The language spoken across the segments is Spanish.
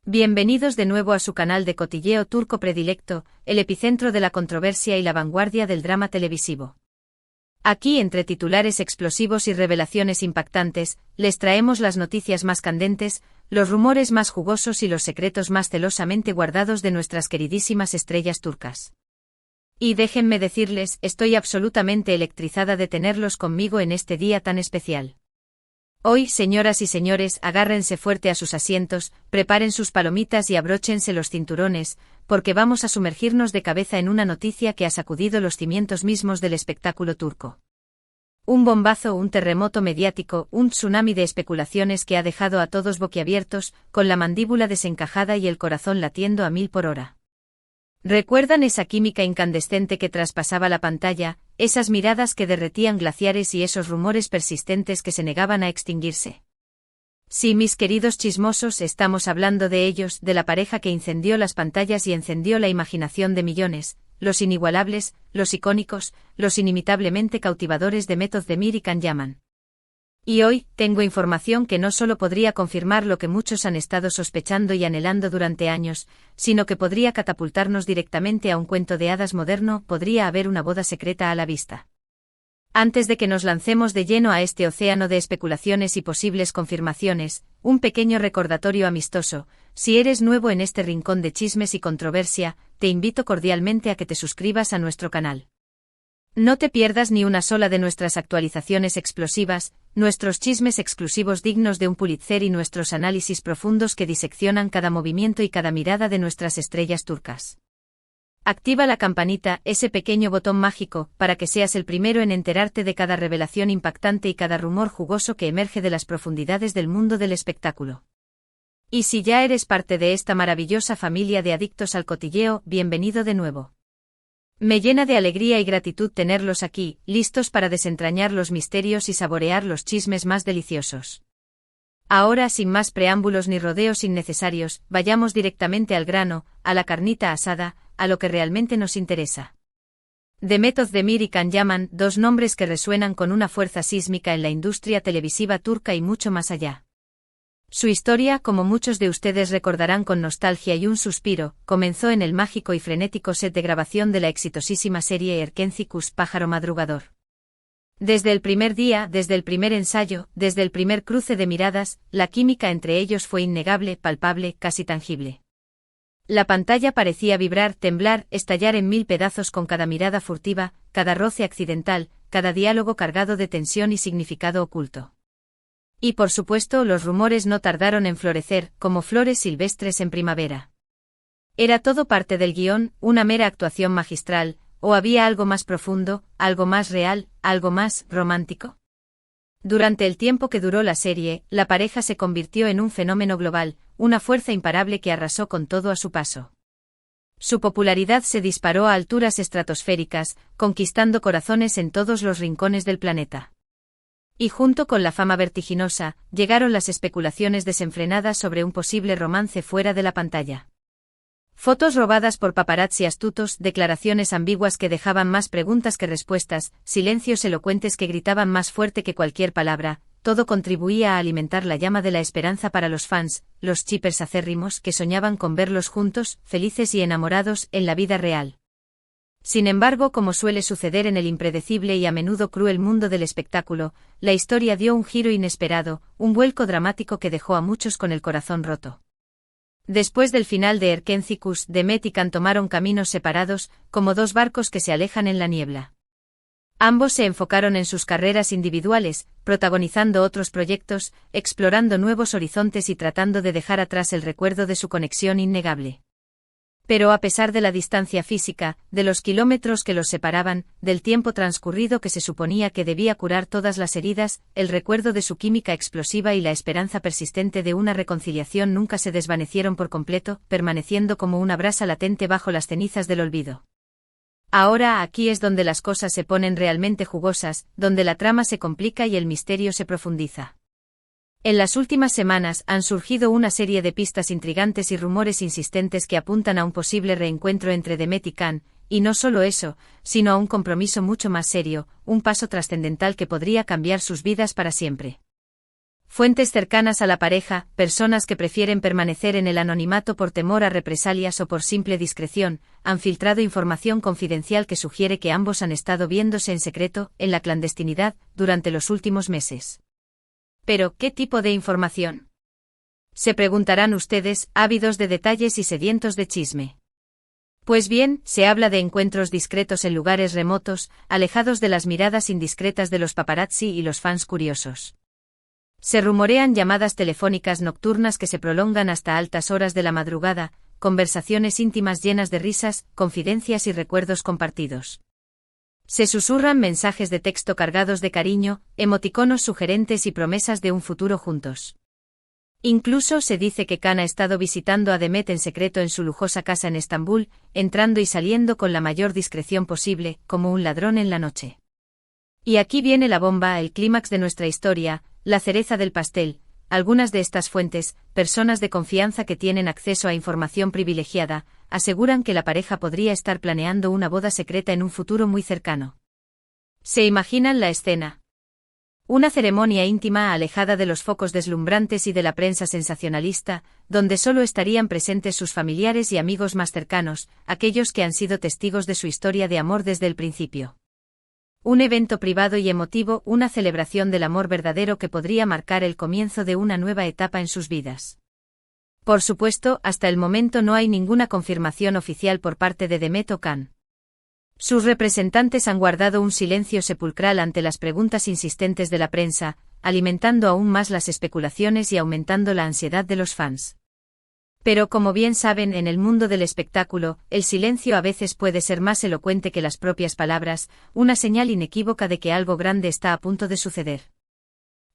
Bienvenidos de nuevo a su canal de cotilleo turco predilecto, el epicentro de la controversia y la vanguardia del drama televisivo. Aquí, entre titulares explosivos y revelaciones impactantes, les traemos las noticias más candentes, los rumores más jugosos y los secretos más celosamente guardados de nuestras queridísimas estrellas turcas. Y déjenme decirles, estoy absolutamente electrizada de tenerlos conmigo en este día tan especial. Hoy, señoras y señores, agárrense fuerte a sus asientos, preparen sus palomitas y abróchense los cinturones, porque vamos a sumergirnos de cabeza en una noticia que ha sacudido los cimientos mismos del espectáculo turco. Un bombazo, un terremoto mediático, un tsunami de especulaciones que ha dejado a todos boquiabiertos, con la mandíbula desencajada y el corazón latiendo a 1000 por hora. ¿Recuerdan esa química incandescente que traspasaba la pantalla, esas miradas que derretían glaciares y esos rumores persistentes que se negaban a extinguirse? Sí, mis queridos chismosos, estamos hablando de ellos, de la pareja que incendió las pantallas y encendió la imaginación de millones, los inigualables, los icónicos, los inimitablemente cautivadores Demet Özdemir y Can Yaman. Y hoy, tengo información que no solo podría confirmar lo que muchos han estado sospechando y anhelando durante años, sino que podría catapultarnos directamente a un cuento de hadas moderno, podría haber una boda secreta a la vista. Antes de que nos lancemos de lleno a este océano de especulaciones y posibles confirmaciones, un pequeño recordatorio amistoso: si eres nuevo en este rincón de chismes y controversia, te invito cordialmente a que te suscribas a nuestro canal. No te pierdas ni una sola de nuestras actualizaciones explosivas, nuestros chismes exclusivos dignos de un Pulitzer y nuestros análisis profundos que diseccionan cada movimiento y cada mirada de nuestras estrellas turcas. Activa la campanita, ese pequeño botón mágico, para que seas el primero en enterarte de cada revelación impactante y cada rumor jugoso que emerge de las profundidades del mundo del espectáculo. Y si ya eres parte de esta maravillosa familia de adictos al cotilleo, bienvenido de nuevo. Me llena de alegría y gratitud tenerlos aquí, listos para desentrañar los misterios y saborear los chismes más deliciosos. Ahora, sin más preámbulos ni rodeos innecesarios, vayamos directamente al grano, a la carnita asada, a lo que realmente nos interesa. Demet Özdemir y Can Yaman, dos nombres que resuenan con una fuerza sísmica en la industria televisiva turca y mucho más allá. Su historia, como muchos de ustedes recordarán con nostalgia y un suspiro, comenzó en el mágico y frenético set de grabación de la exitosísima serie Erkenci Pájaro Madrugador. Desde el primer día, desde el primer ensayo, desde el primer cruce de miradas, la química entre ellos fue innegable, palpable, casi tangible. La pantalla parecía vibrar, temblar, estallar en 1000 pedazos con cada mirada furtiva, cada roce accidental, cada diálogo cargado de tensión y significado oculto. Y por supuesto, los rumores no tardaron en florecer, como flores silvestres en primavera. ¿Era todo parte del guión, una mera actuación magistral, o había algo más profundo, algo más real, algo más romántico? Durante el tiempo que duró la serie, la pareja se convirtió en un fenómeno global, una fuerza imparable que arrasó con todo a su paso. Su popularidad se disparó a alturas estratosféricas, conquistando corazones en todos los rincones del planeta. Y junto con la fama vertiginosa, llegaron las especulaciones desenfrenadas sobre un posible romance fuera de la pantalla. Fotos robadas por paparazzi astutos, declaraciones ambiguas que dejaban más preguntas que respuestas, silencios elocuentes que gritaban más fuerte que cualquier palabra, todo contribuía a alimentar la llama de la esperanza para los fans, los shippers acérrimos que soñaban con verlos juntos, felices y enamorados, en la vida real. Sin embargo, como suele suceder en el impredecible y a menudo cruel mundo del espectáculo, la historia dio un giro inesperado, un vuelco dramático que dejó a muchos con el corazón roto. Después del final de Erkenci, Demet y Can tomaron caminos separados, como dos barcos que se alejan en la niebla. Ambos se enfocaron en sus carreras individuales, protagonizando otros proyectos, explorando nuevos horizontes y tratando de dejar atrás el recuerdo de su conexión innegable. Pero a pesar de la distancia física, de los kilómetros que los separaban, del tiempo transcurrido que se suponía que debía curar todas las heridas, el recuerdo de su química explosiva y la esperanza persistente de una reconciliación nunca se desvanecieron por completo, permaneciendo como una brasa latente bajo las cenizas del olvido. Ahora aquí es donde las cosas se ponen realmente jugosas, donde la trama se complica y el misterio se profundiza. En las últimas semanas han surgido una serie de pistas intrigantes y rumores insistentes que apuntan a un posible reencuentro entre Demet y Can, y no solo eso, sino a un compromiso mucho más serio, un paso trascendental que podría cambiar sus vidas para siempre. Fuentes cercanas a la pareja, personas que prefieren permanecer en el anonimato por temor a represalias o por simple discreción, han filtrado información confidencial que sugiere que ambos han estado viéndose en secreto, en la clandestinidad, durante los últimos meses. Pero, ¿qué tipo de información? Se preguntarán ustedes, ávidos de detalles y sedientos de chisme. Pues bien, se habla de encuentros discretos en lugares remotos, alejados de las miradas indiscretas de los paparazzi y los fans curiosos. Se rumorean llamadas telefónicas nocturnas que se prolongan hasta altas horas de la madrugada, conversaciones íntimas llenas de risas, confidencias y recuerdos compartidos. Se susurran mensajes de texto cargados de cariño, emoticonos sugerentes y promesas de un futuro juntos. Incluso se dice que Khan ha estado visitando a Demet en secreto en su lujosa casa en Estambul, entrando y saliendo con la mayor discreción posible, como un ladrón en la noche. Y aquí viene la bomba, el clímax de nuestra historia, la cereza del pastel. Algunas de estas fuentes, personas de confianza que tienen acceso a información privilegiada, aseguran que la pareja podría estar planeando una boda secreta en un futuro muy cercano. ¿Se imaginan la escena? Una ceremonia íntima alejada de los focos deslumbrantes y de la prensa sensacionalista, donde solo estarían presentes sus familiares y amigos más cercanos, aquellos que han sido testigos de su historia de amor desde el principio. Un evento privado y emotivo, una celebración del amor verdadero que podría marcar el comienzo de una nueva etapa en sus vidas. Por supuesto, hasta el momento no hay ninguna confirmación oficial por parte de Demet o Khan. Sus representantes han guardado un silencio sepulcral ante las preguntas insistentes de la prensa, alimentando aún más las especulaciones y aumentando la ansiedad de los fans. Pero como bien saben, en el mundo del espectáculo, el silencio a veces puede ser más elocuente que las propias palabras, una señal inequívoca de que algo grande está a punto de suceder.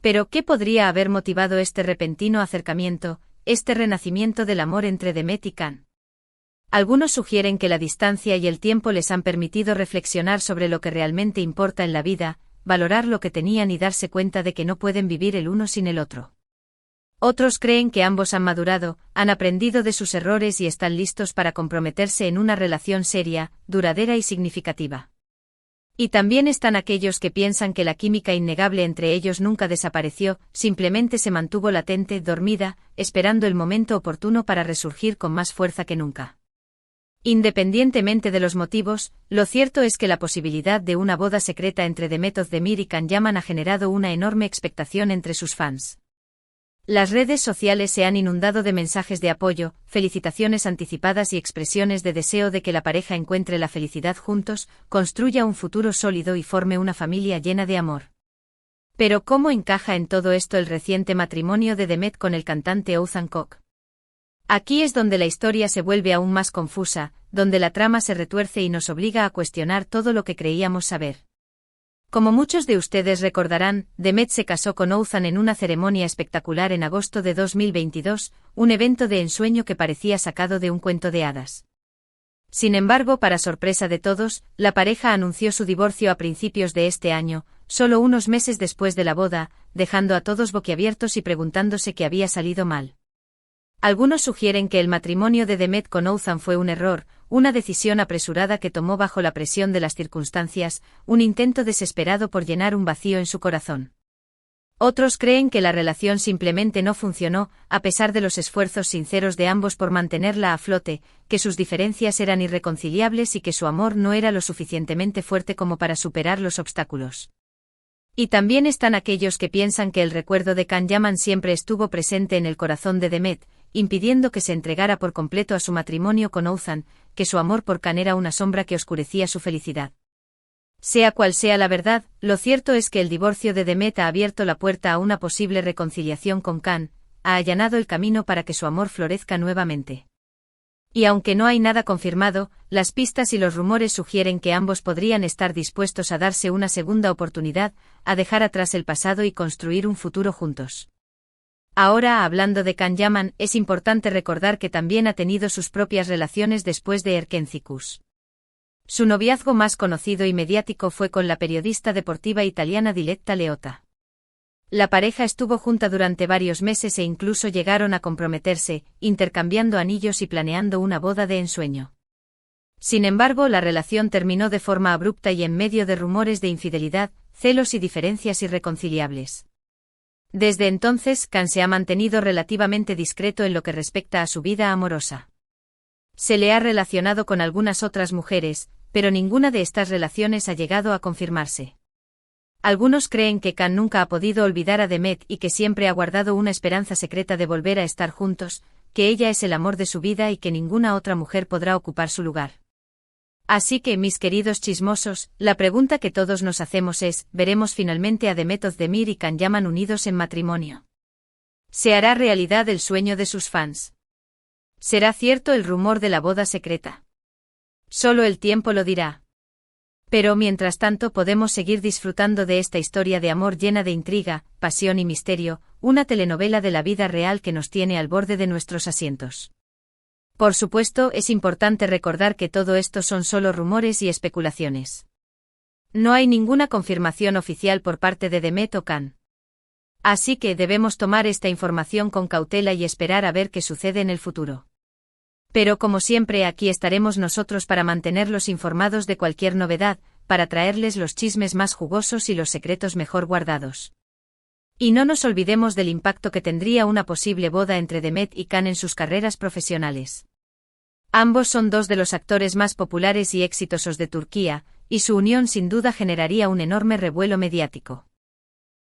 Pero, ¿qué podría haber motivado este repentino acercamiento, este renacimiento del amor entre Demet y Khan? Algunos sugieren que la distancia y el tiempo les han permitido reflexionar sobre lo que realmente importa en la vida, valorar lo que tenían y darse cuenta de que no pueden vivir el uno sin el otro. Otros creen que ambos han madurado, han aprendido de sus errores y están listos para comprometerse en una relación seria, duradera y significativa. Y también están aquellos que piensan que la química innegable entre ellos nunca desapareció, simplemente se mantuvo latente, dormida, esperando el momento oportuno para resurgir con más fuerza que nunca. Independientemente de los motivos, lo cierto es que la posibilidad de una boda secreta entre Demet Özdemir y Can Yaman ha generado una enorme expectación entre sus fans. Las redes sociales se han inundado de mensajes de apoyo, felicitaciones anticipadas y expresiones de deseo de que la pareja encuentre la felicidad juntos, construya un futuro sólido y forme una familia llena de amor. Pero ¿cómo encaja en todo esto el reciente matrimonio de Demet con el cantante Oğuzhan Koç? Aquí es donde la historia se vuelve aún más confusa, donde la trama se retuerce y nos obliga a cuestionar todo lo que creíamos saber. Como muchos de ustedes recordarán, Demet se casó con Oğuzhan en una ceremonia espectacular en agosto de 2022, un evento de ensueño que parecía sacado de un cuento de hadas. Sin embargo, para sorpresa de todos, la pareja anunció su divorcio a principios de este año, solo unos meses después de la boda, dejando a todos boquiabiertos y preguntándose qué había salido mal. Algunos sugieren que el matrimonio de Demet con Oğuzhan fue un error, una decisión apresurada que tomó bajo la presión de las circunstancias, un intento desesperado por llenar un vacío en su corazón. Otros creen que la relación simplemente no funcionó, a pesar de los esfuerzos sinceros de ambos por mantenerla a flote, que sus diferencias eran irreconciliables y que su amor no era lo suficientemente fuerte como para superar los obstáculos. Y también están aquellos que piensan que el recuerdo de Can Yaman siempre estuvo presente en el corazón de Demet, impidiendo que se entregara por completo a su matrimonio con Oğuzhan, que su amor por Can era una sombra que oscurecía su felicidad. Sea cual sea la verdad, lo cierto es que el divorcio de Demet ha abierto la puerta a una posible reconciliación con Can, ha allanado el camino para que su amor florezca nuevamente. Y aunque no hay nada confirmado, las pistas y los rumores sugieren que ambos podrían estar dispuestos a darse una segunda oportunidad, a dejar atrás el pasado y construir un futuro juntos. Ahora, hablando de Can Yaman, es importante recordar que también ha tenido sus propias relaciones después de Erkencikus. Su noviazgo más conocido y mediático fue con la periodista deportiva italiana Diletta Leotta. La pareja estuvo junta durante varios meses e incluso llegaron a comprometerse, intercambiando anillos y planeando una boda de ensueño. Sin embargo, la relación terminó de forma abrupta y en medio de rumores de infidelidad, celos y diferencias irreconciliables. Desde entonces, Kan se ha mantenido relativamente discreto en lo que respecta a su vida amorosa. Se le ha relacionado con algunas otras mujeres, pero ninguna de estas relaciones ha llegado a confirmarse. Algunos creen que Kan nunca ha podido olvidar a Demet y que siempre ha guardado una esperanza secreta de volver a estar juntos, que ella es el amor de su vida y que ninguna otra mujer podrá ocupar su lugar. Así que, mis queridos chismosos, la pregunta que todos nos hacemos es, ¿veremos finalmente a Demet Özdemir y Can Yaman unidos en matrimonio? ¿Se hará realidad el sueño de sus fans? ¿Será cierto el rumor de la boda secreta? Solo el tiempo lo dirá. Pero mientras tanto podemos seguir disfrutando de esta historia de amor llena de intriga, pasión y misterio, una telenovela de la vida real que nos tiene al borde de nuestros asientos. Por supuesto, es importante recordar que todo esto son solo rumores y especulaciones. No hay ninguna confirmación oficial por parte de Demet o Can. Así que debemos tomar esta información con cautela y esperar a ver qué sucede en el futuro. Pero como siempre, aquí estaremos nosotros para mantenerlos informados de cualquier novedad, para traerles los chismes más jugosos y los secretos mejor guardados. Y no nos olvidemos del impacto que tendría una posible boda entre Demet y Can en sus carreras profesionales. Ambos son dos de los actores más populares y exitosos de Turquía, y su unión sin duda generaría un enorme revuelo mediático.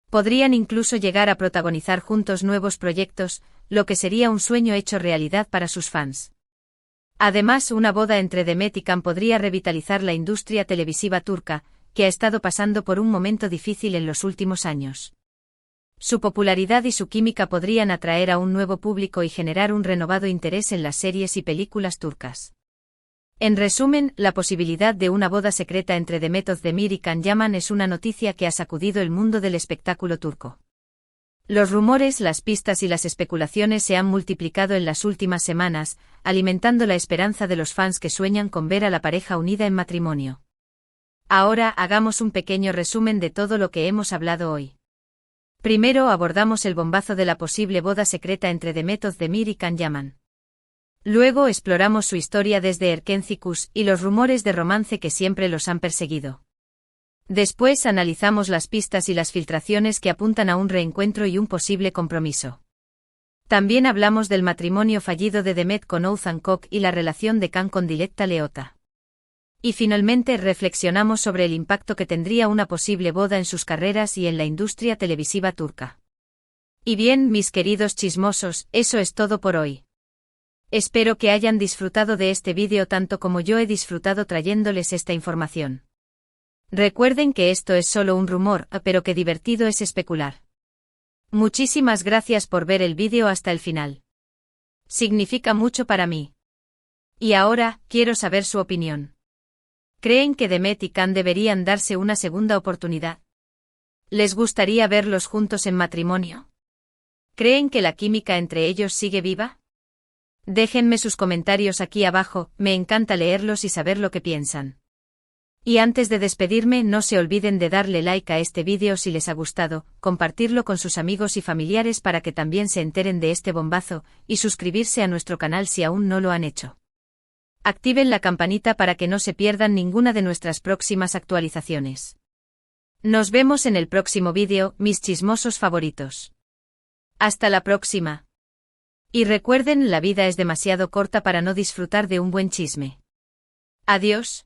Podrían incluso llegar a protagonizar juntos nuevos proyectos, lo que sería un sueño hecho realidad para sus fans. Además, una boda entre Demet y Can podría revitalizar la industria televisiva turca, que ha estado pasando por un momento difícil en los últimos años. Su popularidad y su química podrían atraer a un nuevo público y generar un renovado interés en las series y películas turcas. En resumen, la posibilidad de una boda secreta entre Demet Özdemir y Can Yaman es una noticia que ha sacudido el mundo del espectáculo turco. Los rumores, las pistas y las especulaciones se han multiplicado en las últimas semanas, alimentando la esperanza de los fans que sueñan con ver a la pareja unida en matrimonio. Ahora hagamos un pequeño resumen de todo lo que hemos hablado hoy. Primero abordamos el bombazo de la posible boda secreta entre Demet Özdemir y Can Yaman. Luego exploramos su historia desde Erkencikus y los rumores de romance que siempre los han perseguido. Después analizamos las pistas y las filtraciones que apuntan a un reencuentro y un posible compromiso. También hablamos del matrimonio fallido de Demet con Oğuzhan Koç y la relación de Can con Dilekta Leotta. Y finalmente reflexionamos sobre el impacto que tendría una posible boda en sus carreras y en la industria televisiva turca. Y bien, mis queridos chismosos, eso es todo por hoy. Espero que hayan disfrutado de este vídeo tanto como yo he disfrutado trayéndoles esta información. Recuerden que esto es solo un rumor, pero que divertido es especular. Muchísimas gracias por ver el vídeo hasta el final. Significa mucho para mí. Y ahora, quiero saber su opinión. ¿Creen que Demet y Can deberían darse una segunda oportunidad? ¿Les gustaría verlos juntos en matrimonio? ¿Creen que la química entre ellos sigue viva? Déjenme sus comentarios aquí abajo, me encanta leerlos y saber lo que piensan. Y antes de despedirme, no se olviden de darle like a este vídeo si les ha gustado, compartirlo con sus amigos y familiares para que también se enteren de este bombazo, y suscribirse a nuestro canal si aún no lo han hecho. Activen la campanita para que no se pierdan ninguna de nuestras próximas actualizaciones. Nos vemos en el próximo vídeo, mis chismosos favoritos. Hasta la próxima. Y recuerden, la vida es demasiado corta para no disfrutar de un buen chisme. Adiós.